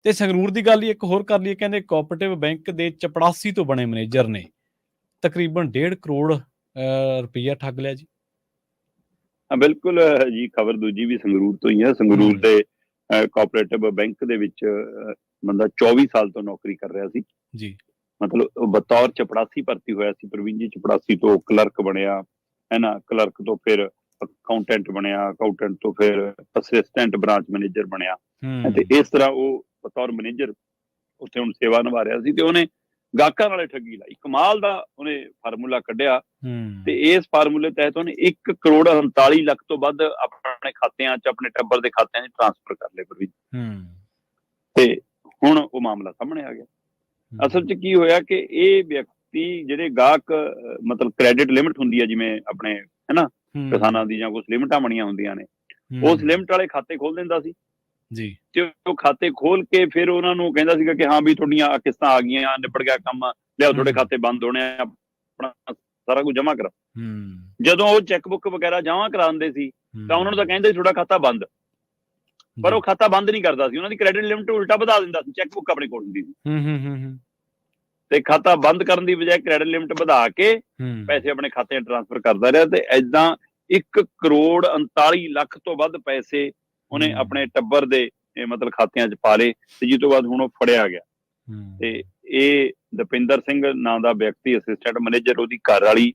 ਤੇ ਸੰਗਰੂਰ ਦੀ ਗੱਲ ਹੀ ਇੱਕ ਹੋਰ ਕਰ ਲਈਏ, ਕਹਿੰਦੇ ਕੋਆਪਰੇਟਿਵ ਬੈਂਕ ਦੇ ਚਪੜਾਸੀ ਤੋਂ ਬਣੇ ਮੈਨੇਜਰ ਨੇ ਤਕਰੀਬਨ 1.5 ਕਰੋੜ ਰੁਪਈਆ ਠੱਗ ਲਿਆ ਜੀ। ਹਾਂ ਬਿਲਕੁਲ ਜੀ, ਖਬਰ ਦੂਜੀ ਵੀ ਸੰਗਰੂਰ ਤੋਂ ਹੀ ਹੈ। ਸੰਗਰੂਰ ਦੇ ਕੋਆਪਰੇਟਿਵ ਬੈਂਕ ਦੇ ਵਿੱਚ ਬੰਦਾ 24 ਸਾਲ ਤੋਂ ਨੌਕਰੀ ਕਰ ਰਿਹਾ ਸੀ ਜੀ, ਮਤਲਬ ਬਤੌਰ ਚਪੜਾਸੀ ਭਰਤੀ ਹੋਇਆ ਸੀ। ਪ੍ਰਵੀਨ ਜੀ ਚਪੜਾਸੀ ਤੋਂ ਕਲਰਕ ਬਣਿਆ ਹੈ ਨਾ, ਕਲਰਕ ਤੋਂ ਫਿਰ ਅਕਾਊਂਟੈਂਟ ਬਣਿਆ, ਅਕਾਊਂਟੈਂਟ ਤੋਂ ਫਿਰ ਅਸਿਸਟੈਂਟ ਬ੍ਰਾਂਚ ਮੈਨੇਜਰ ਬਣਿਆ ਤੇ ਇਸ ਤਰ੍ਹਾਂ ਉਹ ਬਤੌਰ ਮੈਨੇਜਰ ਉੱਥੇ ਹੁਣ ਸੇਵਾ ਨਿਭਾ ਰਿਹਾ ਸੀ। ਤੇ ਉਹਨੇ ਗਾਹਕਾਂ ਨਾਲੇ ਠੱਗੀ ਲਾਈ, ਕਮਾਲ ਦਾ ਉਹਨੇ ਫਾਰਮੂਲਾ ਕੱਢਿਆ ਤੇ ਇਸ ਫਾਰਮੂਲੇ ਤਹਿਤ ਉਹਨੇ 1 ਕਰੋੜ 39 ਲੱਖ ਤੋਂ ਵੱਧ ਆਪਣੇ ਖਾਤਿਆਂ 'ਚ, ਆਪਣੇ ਟੱਬਰ ਦੇ ਖਾਤਿਆਂ 'ਚ ਟ੍ਰਾਂਸਫਰ ਕਰ ਲਏ ਪ੍ਰਵੀਨ। ਤੇ ਹੁਣ ਉਹ ਮਾਮਲਾ ਸਾਹਮਣੇ ਆ ਗਿਆ। ਅਸਲ 'ਚ ਕੀ ਹੋਇਆ ਕਿ ਇਹ ਵਿਅਕਤੀ ਜਿਹੜੇ ਗਾਹਕ ਮਤਲਬ ਕ੍ਰੈਡਿਟ ਲਿਮਿਟ ਹੁੰਦੀ ਹੈ ਜਿਵੇਂ ਆਪਣੇ ਹੈ ਨਾ ਕਿਸਾਨਾਂ ਦੀ ਜਾਂ ਕੁਛ ਲਿਮਿਟਾਂ ਬਣੀਆਂ ਹੁੰਦੀਆਂ ਨੇ, ਉਸ ਲਿਮਿਟ ਵਾਲੇ ਖਾਤੇ ਖੋਲ ਦਿੰਦਾ ਸੀ ਜੀ। ਤੇ ਉਹ ਖਾਤੇ ਖੋਲ ਕੇ ਫਿਰ ਉਹਨਾਂ ਨੂੰ ਕਹਿੰਦਾ ਸੀਗਾ ਕਿ ਹਾਂ ਵੀ ਤੁਹਾਡੀਆਂ ਕਿਸ਼ਤਾਂ ਆ ਗਈਆਂ, ਨਿਬੜ ਗਿਆ ਕੰਮ, ਲਿਆਓ ਤੁਹਾਡੇ ਖਾਤੇ ਬੰਦ ਹੋਣੇ ਆ, ਆਪਣਾ ਸਾਰਾ ਕੁਝ ਜਮ੍ਹਾਂ ਕਰਾ। ਜਦੋਂ ਉਹ ਚੈੱਕ ਬੁੱਕ ਵਗੈਰਾ ਜਮ੍ਹਾਂ ਕਰਾਉਂਦੇ ਸੀ ਤਾਂ ਉਹਨਾਂ ਨੂੰ ਤਾਂ ਕਹਿੰਦੇ ਤੁਹਾਡਾ ਖਾਤਾ ਬੰਦ, ਪਰ ਉਹ ਖਾਤਾ ਬੰਦ ਨਹੀਂ ਕਰਦਾ ਸੀ। ਉਹਨਾਂ ਦੀ ਕ੍ਰੈਡਿਟ ਲਿਮਿਟ ਉਲਟਾ ਵਧਾ ਦਿੰਦਾ ਸੀ। ਚੈੱਕ ਬੁੱਕ ਆਪਣੇ ਕੋਲ ਹੁੰਦੀ ਸੀ ਤੇ ਖਾਤਾ ਬੰਦ ਕਰਨ ਦੀ ਬਜਾਏ ਕ੍ਰੈਡਿਟ ਲਿਮਿਟ ਵਧਾ ਕੇ ਪੈਸੇ ਆਪਣੇ ਖਾਤੇ 'ਚ ਟ੍ਰਾਂਸਫਰ ਕਰਦਾ ਰਿਹਾ। ਤੇ ਏਦਾਂ 1 ਕਰੋੜ 39 ਲੱਖ ਤੋਂ ਵੱਧ ਪੈਸੇ ਉਹਨੇ ਆਪਣੇ ਟੱਬਰ ਦੇ ਮਤਲਬ ਖਾਤਿਆਂ 'ਚ ਪਾ ਲਏ ਤੇ ਜਿਸ ਤੋਂ ਬਾਅਦ ਹੁਣ ਉਹ ਫੜਿਆ ਗਿਆ। ਤੇ ਇਹ ਦਪਿੰਦਰ ਸਿੰਘ ਨਾਂ ਦਾ ਵਿਅਕਤੀ, ਅਸਿਸਟੈਂਟ ਮੈਨੇਜਰ, ਉਹਦੀ ਘਰ ਵਾਲੀ,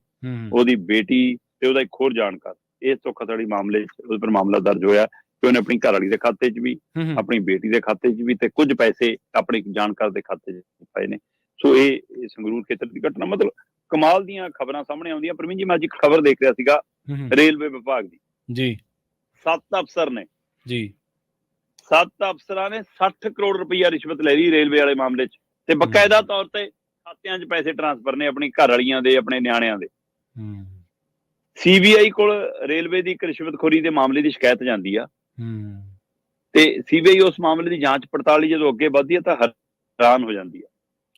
ਉਹਦੀ ਬੇਟੀ ਤੇ ਉਹਦਾ ਇੱਕ ਹੋਰ ਜਾਣਕਾਰ, ਇਸ ਧੋਖਾਧੜੀ ਮਾਮਲੇ 'ਚ ਉਹਦੇ ਪਰ ਮਾਮਲਾ ਦਰਜ ਹੋਇਆ ਕਿ ਉਹਨੇ ਆਪਣੀ ਘਰ ਵਾਲੀ ਦੇ ਖਾਤੇ 'ਚ ਵੀ, ਆਪਣੀ ਬੇਟੀ ਦੇ ਖਾਤੇ 'ਚ ਵੀ ਤੇ ਕੁਝ ਪੈਸੇ ਆਪਣੇ ਜਾਣਕਾਰ ਦੇ ਖਾਤੇ 'ਚ ਪਏ ਨੇ। ਸੋ ਇਹ ਸੰਗਰੂਰ ਖੇਤਰ ਦੀ ਘਟਨਾ, ਮਤਲਬ ਕਮਾਲ ਦੀਆਂ ਖਬਰਾਂ ਸਾਹਮਣੇ ਆਉਂਦੀਆਂ। ਪ੍ਰਵੀਨ ਜੀ, ਮੈਂ ਅੱਜ ਇੱਕ ਖਬਰ ਦੇਖ ਰਿਹਾ ਸੀਗਾ ਰੇਲਵੇ ਵਿਭਾਗ ਦੀ ਜੀ। 7 ਅਫਸਰ ਨੇ ਜੀ, 7 ਅਫਸਰਾਂ ਨੇ 60 ਕਰੋੜ ਰੁਪਈਆ ਰਿਸ਼ਵਤ ਲੈ ਲਈ ਰੇਲਵੇ ਵਾਲੇ ਮਾਮਲੇ 'ਚ ਤੇ ਬਕਾਇਦਾ ਤੌਰ ਤੇ ਖਾਤਿਆਂ 'ਚ ਪੈਸੇ ਟ੍ਰਾਂਸਫਰ ਨੇ ਆਪਣੀ ਘਰ ਵਾਲੀਆਂ ਦੇ, ਆਪਣੇ ਨਿਆਣਿਆਂ ਦੇ। CBI ਕੋਲ ਰੇਲਵੇ ਦੀ ਇੱਕ ਰਿਸ਼ਵਤਖੋਰੀ ਦੇ ਮਾਮਲੇ ਦੀ ਸ਼ਿਕਾਇਤ ਜਾਂਦੀ ਆ ਤੇ CBI ਉਸ ਮਾਮਲੇ ਦੀ ਜਾਂਚ ਪੜਤਾਲ ਲਈ ਜਦੋਂ ਅੱਗੇ ਵੱਧਦੀ ਹੈ ਤਾਂ ਹੈਰਾਨ ਹੋ ਜਾਂਦੀ ਆ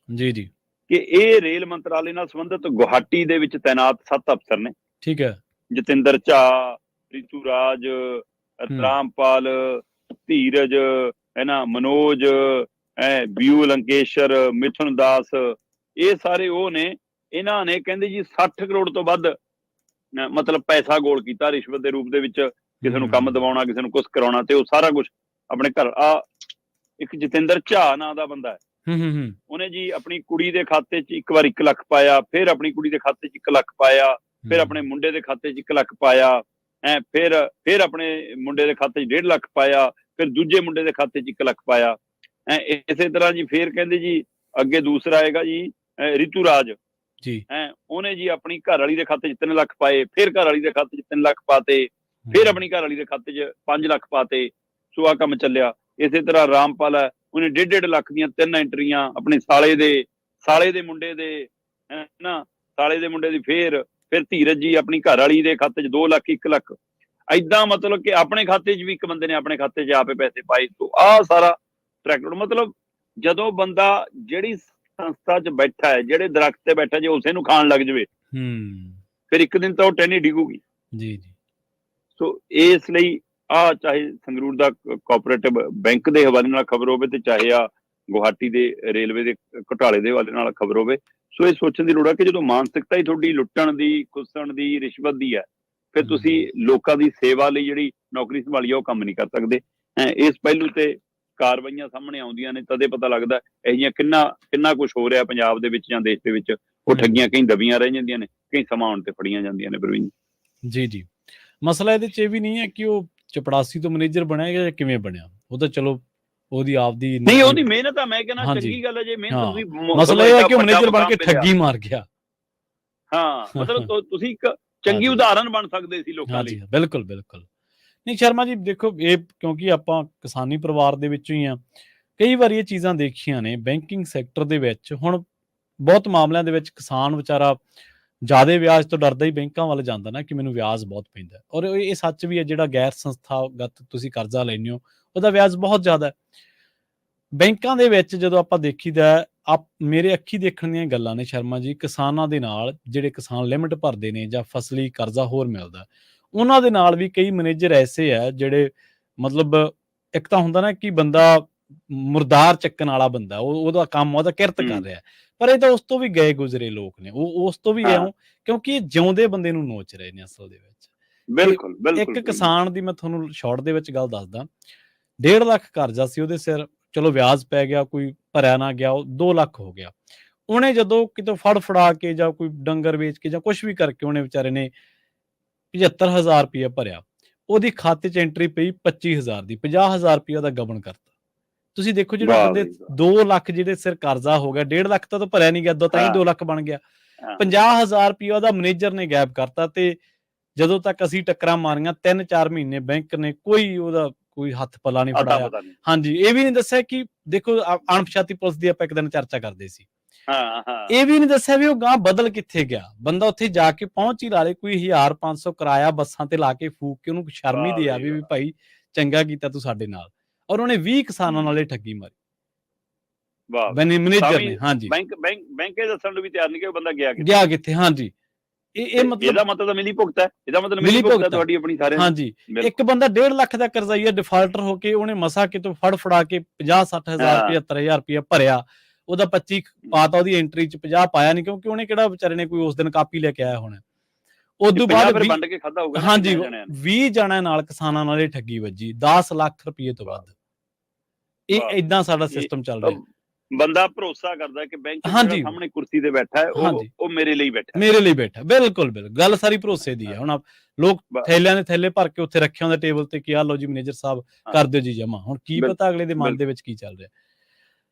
ਜੀ ਜੀ ਕਿ ਇਹ ਰੇਲ ਮੰਤਰਾਲੇ ਨਾਲ ਸੰਬੰਧਿਤ ਗੁਹਾਟੀ ਦੇ ਵਿੱਚ ਤੈਨਾਤ 7 ਅਫਸਰ ਨੇ। ਠੀਕ ਹੈ। ਜਤਿੰਦਰ ਝਾ, ਰੀਤੂ ਰਾਜ, ਰਾਮਪਾਲ, ਧੀਰਜ, ਹੈ ਨਾ, ਮਨੋਜ, ਬਿਊ ਲੰਕੇਸ਼ਰ, ਮਿਥੁਨ ਦਾਸ, ਇਹ ਸਾਰੇ ਉਹ ਨੇ। ਇਹਨਾਂ ਨੇ ਕਹਿੰਦੇ ਜੀ 60 ਕਰੋੜ ਤੋਂ ਵੱਧ ਮਤਲਬ ਪੈਸਾ ਗੋਲ ਕੀਤਾ ਰਿਸ਼ਵਤ ਦੇ ਰੂਪ ਦੇ ਵਿੱਚ, ਕਿਸੇ ਨੂੰ ਕੰਮ ਦਿਵਾਉਣਾ, ਕਿਸੇ ਨੂੰ ਕੁਛ ਕਰਾਉਣਾ, ਤੇ ਉਹ ਸਾਰਾ ਕੁਛ ਆਪਣੇ ਘਰ। ਇੱਕ ਜਤਿੰਦਰ ਝਾ ਨਾਂ ਦਾ ਬੰਦਾ ਹੈ, ਉਹਨੇ ਜੀ ਆਪਣੀ ਕੁੜੀ ਦੇ ਖਾਤੇ 'ਚ ਇੱਕ ਵਾਰ 1 ਲੱਖ ਪਾਇਆ, ਫਿਰ ਆਪਣੀ ਕੁੜੀ ਦੇ ਖਾਤੇ 'ਚ 1 ਲੱਖ ਪਾਇਆ, ਫਿਰ ਆਪਣੇ ਮੁੰਡੇ ਦੇ ਖਾਤੇ 'ਚ 1 ਲੱਖ ਪਾਇਆ, ਫਿਰ ਆਪਣੇ ਮੁੰਡੇ ਦੇ ਖਾਤੇ 'ਚ 1.5 ਲੱਖ ਪਾਇਆ, ਫਿਰ ਦੂਜੇ ਮੁੰਡੇ ਦੇ ਖਾਤੇ 'ਚ 1 ਲੱਖ ਪਾਇਆ। ਇਸੇ ਤਰ੍ਹਾਂ ਜੀ ਫਿਰ ਕਹਿੰਦੇ ਜੀ ਅੱਗੇ ਦੂਸਰਾ ਆਏਗਾ ਜੀ ਰੀਤੂ ਰਾਜ ਜੀ, ਉਹਨੇ ਜੀ ਆਪਣੀ ਘਰ ਵਾਲੀ ਦੇ ਖਾਤੇ 'ਚ 3 ਲੱਖ ਪਾਏ, ਫਿਰ ਘਰ ਵਾਲੀ ਦੇ ਖਾਤੇ 'ਚ 3 ਲੱਖ ਪਾਤੇ, ਫਿਰ ਆਪਣੀ ਘਰ ਵਾਲੀ ਦੇ ਖਾਤੇ 'ਚ 5 ਲੱਖ ਪਾਤੇ। ਸੋ ਆਹ ਕੰਮ ਚੱਲਿਆ। ਇਸੇ ਤਰ੍ਹਾਂ ਰਾਮਪਾਲ ਹੈ, ਉਹਨੇ 1.5 ਲੱਖ ਦੀਆਂ 3 ਐਂਟਰੀਆਂ ਆਪਣੇ ਸਾਲੇ ਦੇ ਮੁੰਡੇ ਦੇ, ਹੈ ਨਾ, ਸਾਲੇ ਦੇ ਮੁੰਡੇ ਦੀ। ਫਿਰ ਧੀਰਜ ਜੀ ਆਪਣੀ ਘਰ ਵਾਲੀ ਦੇ ਖਾਤੇ 'ਚ 2 ਲੱਖ, 1 ਲੱਖ, ਏਦਾਂ ਮਤਲਬ ਕਿ ਆਪਣੇ ਖਾਤੇ 'ਚ ਵੀ ਇੱਕ ਬੰਦੇ ਨੇ ਆਪਣੇ ਖਾਤੇ 'ਚ ਆਪੇ ਪੈਸੇ ਪਾਏ। ਸੋ ਆਹ ਸਾਰਾ ਟਰੈਕ। ਮਤਲਬ ਜਦੋਂ ਬੰਦਾ ਜਿਹੜੀ ਸੰਸਥਾ 'ਚ ਬੈਠਾ ਹੈ, ਜਿਹੜੇ ਦਰਖਤ ਤੇ ਬੈਠਾ, ਜੇ ਉਸੇ ਨੂੰ ਖਾਣ ਲੱਗ ਜਾਵੇ ਫਿਰ ਇੱਕ ਦਿਨ ਤਾਂ ਉਹ ਟਹਿਣੀ ਡਿੱਗੂਗੀ ਜੀ ਜੀ। ਸੋ ਇਸ ਲਈ ਚਾਹੇ ਸੰਗਰੂਰ ਦਾ ਕੋਆਪਰੇਟਿਵ ਬੈਂਕ ਦੇ ਹਵਾਲੇ ਨਾਲ ਖਬਰ ਹੋਵੇ ਤੇ ਚਾਹੇ ਗੁਹਾਟੀ ਦੇ ਰੇਲਵੇ ਦੇ ਘੁਟਾਲੇ ਦੇ ਹਵਾਲੇ ਨਾਲ ਖਬਰ ਹੋਵੇ, ਸੋ ਇਹ ਸੋਚਣ ਦੀ ਲੋੜ ਹੈ ਕਿ ਜਦੋਂ ਮਾਨਸਿਕਤਾ ਹੀ ਤੁਹਾਡੀ ਲੁੱਟਣ ਦੀ, ਖੁੱਸਣ ਦੀ, ਰਿਸ਼ਵਤ ਦੀ ਹੈ, ਫਿਰ ਤੁਸੀਂ ਲੋਕਾਂ ਦੀ ਸੇਵਾ ਲਈ ਜਿਹੜੀ ਨੌਕਰੀ ਸੰਭਾਲੀ ਆ ਉਹ ਕੰਮ ਨਹੀਂ ਕਰ ਸਕਦੇ। ਇਸ ਪਹਿਲੂ ਤੇ ਕਾਰਵਾਈਆਂ ਸਾਹਮਣੇ ਆਉਂਦੀਆਂ ਨੇ ਤਦੇ ਪਤਾ ਲੱਗਦਾ ਇਹੋ ਜਿਹੀਆਂ ਕਿੰਨਾ ਕੁਛ ਹੋ ਰਿਹਾ ਪੰਜਾਬ ਦੇ ਵਿੱਚ ਜਾਂ ਦੇਸ਼ ਦੇ ਵਿੱਚ। ਉਹ ਠੱਗੀਆਂ ਕਈ ਦਬੀਆਂ ਰਹਿ ਜਾਂਦੀਆਂ ਨੇ, ਕਈ ਸਮਾਂ ਆਉਣ ਤੇ ਫੜੀਆਂ ਜਾਂਦੀਆਂ ਨੇ। ਪ੍ਰਵੀਨ ਜੀ ਜੀ, ਮਸਲਾ ਇਹਦੇ 'ਚ ਇਹ ਵੀ ਨਹੀਂ ਹੈ ਕਿ ਉਹ ਚਪੜਾਸੀ ਤੋਂ ਮੈਨੇਜਰ ਬਣਿਆ ਜਾਂ ਕਿਵੇਂ ਬਣਿਆ, ਉਹ ਤਾਂ ਚਲੋ ਉਹਦੀ ਆਪਦੀ ਨਹੀਂ, ਉਹਦੀ ਮਿਹਨਤ ਆ। ਮੈਂ ਕਹਿੰਦਾ ਚੰਗੀ ਗੱਲ ਹੈ ਜੇ ਮਿਹਨਤ। ਮਸਲਾ ਇਹ ਹੈ ਕਿ ਉਹ ਮੈਨੇਜਰ ਬਣ ਕੇ ਠੱਗੀ ਮਾਰ ਗਿਆ। ਹਾਂ, ਮਤਲਬ ਤੁਸੀਂ ਇੱਕ ਚੰਗੀ ਉਦਾਹਰਨ ਬਣ ਸਕਦੇ ਸੀ ਲੋਕਾਂ ਲਈ। ਬਿਲਕੁਲ ਬਿਲਕੁਲ। ਨਹੀਂ ਸ਼ਰਮਾ ਜੀ, ਦੇਖੋ ਇਹ ਕਿਉਂਕਿ ਆਪਾਂ ਕਿਸਾਨੀ ਪਰਿਵਾਰ ਦੇ ਵਿੱਚੋਂ ਹੀ ਆ, ਕਈ ਵਾਰੀ ਇਹ ਚੀਜ਼ਾਂ ਦੇਖੀਆਂ ਨੇ ਬੈਂਕਿੰਗ ਸੈਕਟਰ ਦੇ ਵਿੱਚ। ਹੁਣ ਬਹੁਤ ਮਾਮਲਿਆਂ ਦੇ ਵਿੱਚ ਕਿਸਾਨ ਵਿਚਾਰਾ ਜ਼ਿਆਦਾ ਵਿਆਜ ਤੋਂ ਡਰਦਾ ਹੀ ਬੈਂਕਾਂ ਵੱਲ ਜਾਂਦਾ ਨਾ ਕਿ ਮੈਨੂੰ ਵਿਆਜ ਬਹੁਤ ਪੈਂਦਾ, ਔਰ ਇਹ ਸੱਚ ਵੀ ਹੈ। ਜਿਹੜਾ ਗੈਰ ਸੰਸਥਾਗਤ ਤੁਸੀਂ ਕਰਜ਼ਾ ਲੈਂਦੇ ਹੋ ਉਹਦਾ ਵਿਆਜ ਬਹੁਤ ਜ਼ਿਆਦਾ ਹੈ। ਬੈਂਕਾਂ ਦੇ ਵਿੱਚ ਜਦੋਂ ਆਪਾਂ ਦੇਖੀਦਾ, ਮੇਰੇ ਅੱਖੀ ਦੇਖਣ ਦੀਆਂ ਗੱਲਾਂ ਨੇ ਸ਼ਰਮਾ ਜੀ, ਕਿਸਾਨਾਂ ਦੇ ਨਾਲ ਜਿਹੜੇ ਕਿਸਾਨ ਲਿਮਿਟ ਭਰਦੇ ਨੇ ਜਾਂ ਫਸਲੀ ਕਰਜ਼ਾ ਹੋਰ ਮਿਲਦਾ, ਉਹਨਾਂ ਦੇ ਨਾਲ ਵੀ ਕਈ ਮੈਨੇਜਰ ਐਸੇ ਆ ਜਿਹੜੇ ਮਤਲਬ ਇੱਕ ਤਾਂ ਹੁੰਦਾ ਨਾ ਕਿ ਬੰਦਾ ਮੁਰਦਾਰ ਚੱਕਣ ਵਾਲਾ ਬੰਦਾ, ਉਹਦਾ ਕੰਮ, ਉਹਦਾ ਕਿਰਤ ਕਰ ਰਿਹਾ। ਪਰ ਇਹ ਤਾਂ ਉਸ ਤੋਂ ਵੀ ਗਏ ਗੁਜ਼ਰੇ ਲੋਕ ਨੇ, ਉਹ ਉਸ ਤੋਂ ਵੀ ਇਉਂ, ਕਿਉਂਕਿ ਇਹ ਜਿਉਂਦੇ ਬੰਦੇ ਨੂੰ ਨੋਚ ਰਹੇ ਨੇ ਅਸਲ ਦੇ ਵਿੱਚ। ਬਿਲਕੁਲ ਇੱਕ ਕਿਸਾਨ ਦੀ ਮੈਂ ਤੁਹਾਨੂੰ ਸ਼ਾਰਟ ਦੇ ਵਿੱਚ ਗੱਲ ਦੱਸਦਾ, 1.5 ਲੱਖ ਕਰਜ਼ਾ ਸੀ ਉਹਦੇ ਸਿਰ, ਚਲੋ ਵਿਆਜ ਪੈ ਗਿਆ, ਕੋਈ ਭਰਿਆ ਨਾ ਗਿਆ, ਉਹ 2 ਲੱਖ ਹੋ ਗਿਆ। ਉਹਨੇ ਜਦੋਂ ਕਿਤੋਂ ਫੜਾ ਕੇ ਜਾਂ ਕੋਈ ਡੰਗਰ ਵੇਚ ਕੇ ਜਾਂ ਕੁਛ ਵੀ ਕਰਕੇ ਉਹਨੇ ਵਿਚਾਰੇ ਨੇ 75,000 ਰੁਪਇਆ ਭਰਿਆ, ਉਹਦੀ ਖਾਤੇ 'ਚ ਐਂਟਰੀ ਪਈ 25,000 ਦੀ, 50,000 ਰੁਪਇਆ ਦਾ ਗਬਨ ਕਰਤਾ। ਤੁਸੀਂ ਦੇਖੋ ਜਿਹੜੇ ਬੰਦੇ 2 ਲੱਖ ਜਿਹੜੇ ਸਿਰ ਕਰਜ਼ਾ ਹੋ ਗਿਆ, 1.5 ਲੱਖ ਤਾਂ ਭਰਿਆ ਨਹੀਂ ਗਿਆ, ਤਾਂ ਹੀ 2 ਲੱਖ ਬਣ ਗਿਆ, 50,000 ਰੁਪਇਆ ਉਹਦਾ ਮੈਨੇਜਰ ਨੇ ਗਾਇਬ ਕਰਤਾ। ਤੇ ਜਦੋਂ ਤੱਕ ਅਸੀਂ ਟੱਕਰਾਂ ਮਾਰੀਆਂ 3-4 ਮਹੀਨੇ ਬੈਂਕ ਨੇ ਉਹਦਾ ਕੋਈ ਹੱਥ ਪੱਲਾ ਨਹੀਂ ਫੜਾਇਆ। ਹਾਂਜੀ, ਇਹ ਵੀ ਨਹੀਂ ਦੱਸਿਆ ਕਿ ਦੇਖੋ ਅਣਪਛਾਤੀ ਪੁਲਿਸ ਦੀ ਆਪਾਂ ਇੱਕ ਦਿਨ ਚਰਚਾ ਕਰਦੇ ਸੀ, ਇਹ ਵੀ ਨਹੀਂ ਦੱਸਿਆ ਵੀ ਉਹ ਗਾਂ ਬਦਲ ਕਿੱਥੇ ਗਿਆ। ਬੰਦਾ ਉੱਥੇ ਜਾ ਕੇ ਪਹੁੰਚ ਹੀ ਲਾ ਲੇ, ਕੋਈ 1000-500 ਕਿਰਾਇਆ ਬੱਸਾਂ ਤੇ ਲਾ ਕੇ ਫੂਕ ਕੇ ਉਹਨੂੰ ਸ਼ਰਮ ਹੀ ਦੇ ਆਵੇ ਵੀ ਭਾਈ ਚੰਗਾ ਕੀਤਾ ਤੂੰ ਸਾਡੇ ਨਾਲ। ਔਰ ਉਹਨੇ 20 ਕਿਸਾਨਾਂ ਨਾਲ ਇਹ ਠੱਗੀ ਮਾਰੀ, ਮੈਨੇਜਰ ਨੇ। ਹਾਂਜੀ, ਬੈਂਕ ਇਹ ਦੱਸਣ ਨੂੰ ਵੀ ਤਿਆਰ ਨਹੀਂ ਕਿ ਉਹ ਬੰਦਾ ਗਿਆ ਕਿੱਥੇ। ਹਾਂਜੀ, ਇਹ ਮਤਲਬ ਇਹਦਾ ਮਤਲਬ ਮਿਲੀ ਭੁਗਤ ਹੈ, ਇਹਦਾ ਮਤਲਬ ਮਿਲੀ ਭੁਗਤ ਹੈ ਤੁਹਾਡੀ ਆਪਣੀ ਸਾਰੇ। ਹਾਂਜੀ, ਇੱਕ ਬੰਦਾ 1.5 ਲੱਖ ਦਾ ਕਰਜ਼ਾਈਆ ਡਿਫਾਲਟਰ ਹੋ ਕੇ ਉਹਨੇ ਮਸਾ ਕਿਤੋਂ ਫੜਾ ਕੇ 50-60,000 75,000 ਰੁਪਇਆ ਭਰਿਆ, ਉਹਦਾ 25 ਪਾਤਾ, ਉਹਦੀ ਐਂਟਰੀ 'ਚ 50 ਪਾਇਆ ਨਹੀਂ, ਕਿਉਂਕਿ ਉਹਨੇ ਕਿਹੜਾ ਵਿਚਾਰੇ ਨੇ ਕੋਈ ਉਸ ਦਿਨ ਕਾਪੀ ਲੈ ਕੇ ਆਇਆ ਹੋਣਾ। ਉਦੋਂ ਬਾਅਦ ਵੰਡ ਕੇ ਖਾਦਾ ਹੋਊਗਾ। ਹਾਂਜੀ, 20 ਜਣਿਆਂ ਨਾਲ ਕਿਸਾਨਾਂ ਨਾਲ ਇਹ ਠੱਗੀ ਵੱਜੀ, 10 ਲੱਖ ਰੁਪਏ ਤੋਂ ਵੱਧ। ਇਹ ਏਦਾਂ ਸਾਡਾ ਸਿਸਟਮ ਚੱਲ ਰਿਹਾ। ਬੰਦਾ ਭਰੋਸਾ ਕਰਦਾ ਕਿ ਬੈਂਕ ਦੇ ਸਾਹਮਣੇ ਕੁਰਸੀ ਤੇ ਬੈਠਾ ਹੈ, ਉਹ ਮੇਰੇ ਲਈ ਬੈਠਾ। ਬਿਲਕੁਲ ਗੱਲ ਸਾਰੀ ਭਰੋਸੇ ਦੀ ਹੈ। ਹੁਣ ਲੋਕ ਥੈਲਿਆਂ ਦੇ ਥੈਲੇ ਭਰ ਕੇ ਉੱਥੇ ਰੱਖੇ ਹੁੰਦੇ ਟੇਬਲ ਤੇ ਕਿ ਆ ਲਓ ਜੀ ਮੈਨੇਜਰ ਸਾਹਿਬ ਕਰ ਦਿਓ ਜੀ ਜਮਾ। ਹੁਣ ਕੀ ਪਤਾ ਅਗਲੇ ਦੇ ਮਨ ਦੇ ਵਿੱਚ ਕੀ ਚੱਲ ਰਿਹਾ।